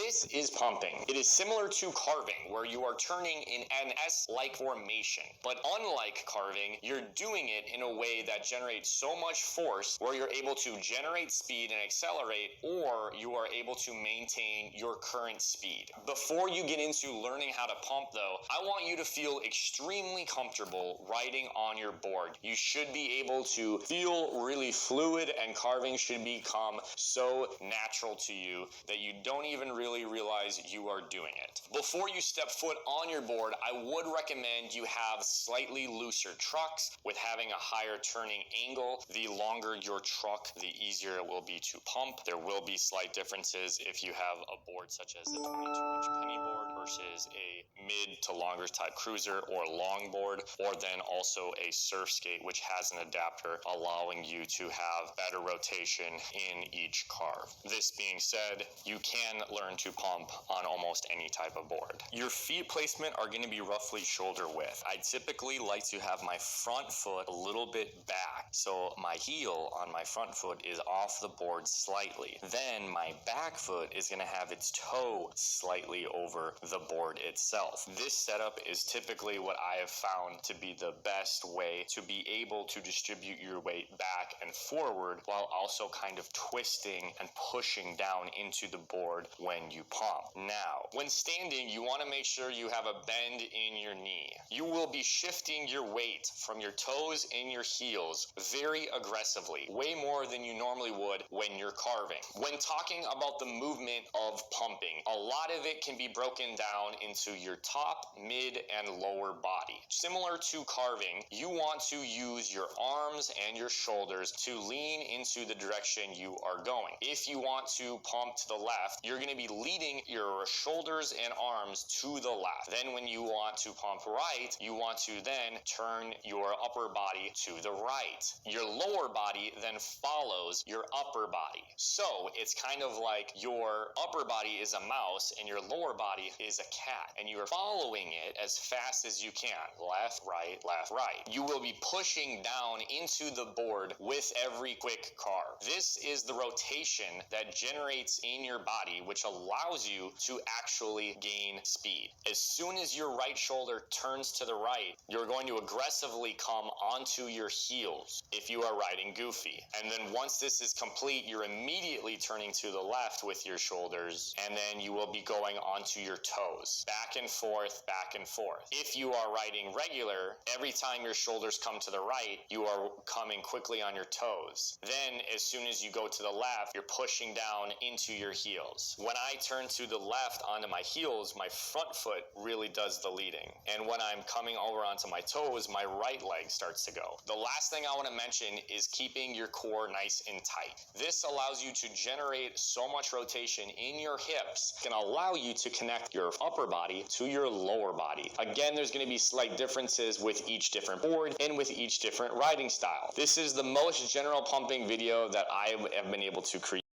This is pumping. It is similar to carving, where you are turning in an S-like formation. But unlike carving, you're doing it in a way that generates so much force where you're able to generate speed and accelerate, or you are able to maintain your current speed. Before you get into learning how to pump though, I want you to feel extremely comfortable riding on your board. You should be able to feel really fluid, and carving should become so natural to you that you don't even really realize you are doing it. Before you step foot on your board, I would recommend you have slightly looser trucks. With having a higher turning angle, the longer your truck, the easier it will be to pump. There will be slight differences if you have a board such as the 22-inch penny board versus a mid to longer type cruiser or long board, or then also a surf skate, which has an adapter allowing you to have better rotation in each carve. This being said, you can learn to pump on almost any type of board. Your feet placement are going to be roughly shoulder width. I typically like to have my front foot a little bit back, so my heel on my front foot is off the board slightly. Then my back foot is going to have its toe slightly over the board itself. This setup is typically what I have found to be the best way to be able to distribute your weight back and forward while also kind of twisting and pushing down into the board when you pump. Now, when standing, you want to make sure you have a bend in your knee. You will be shifting your weight from your toes and your heels very aggressively, way more than you normally would when you're carving. When talking about the movement of pumping, a lot of it can be broken down into your top, mid, and lower body. Similar to carving, you want to use your arms and your shoulders to lean into the direction you are going. If you want to pump to the left, you're going to be leading your shoulders and arms to the left. Then when you want to pump right, you want to then turn your upper body to the right. Your lower body then follows your upper body. So it's kind of like your upper body is a mouse and your lower body is a cat, and you are following it as fast as you can. Left, right, left, right. You will be pushing down into the board with every quick carve. This is the rotation that generates in your body, which allows you to actually gain speed. As soon as your right shoulder turns to the right, you're going to aggressively come onto your heels if you are riding goofy. And then once this is complete, you're immediately turning to the left with your shoulders, and then you will be going onto your toes. Back and forth, back and forth. If you are riding regular, every time your shoulders come to the right, you are coming quickly on your toes. Then as soon as you go to the left, you're pushing down into your heels. When I turn to the left onto my heels, my front foot really does the leading. And when I'm coming over onto my toes, my right leg starts to go. The last thing I want to mention is keeping your core nice and tight. This allows you to generate so much rotation in your hips. It can allow you to connect your upper body to your lower body. Again, there's going to be slight differences with each different board and with each different riding style. This is the most general pumping video that I have been able to create.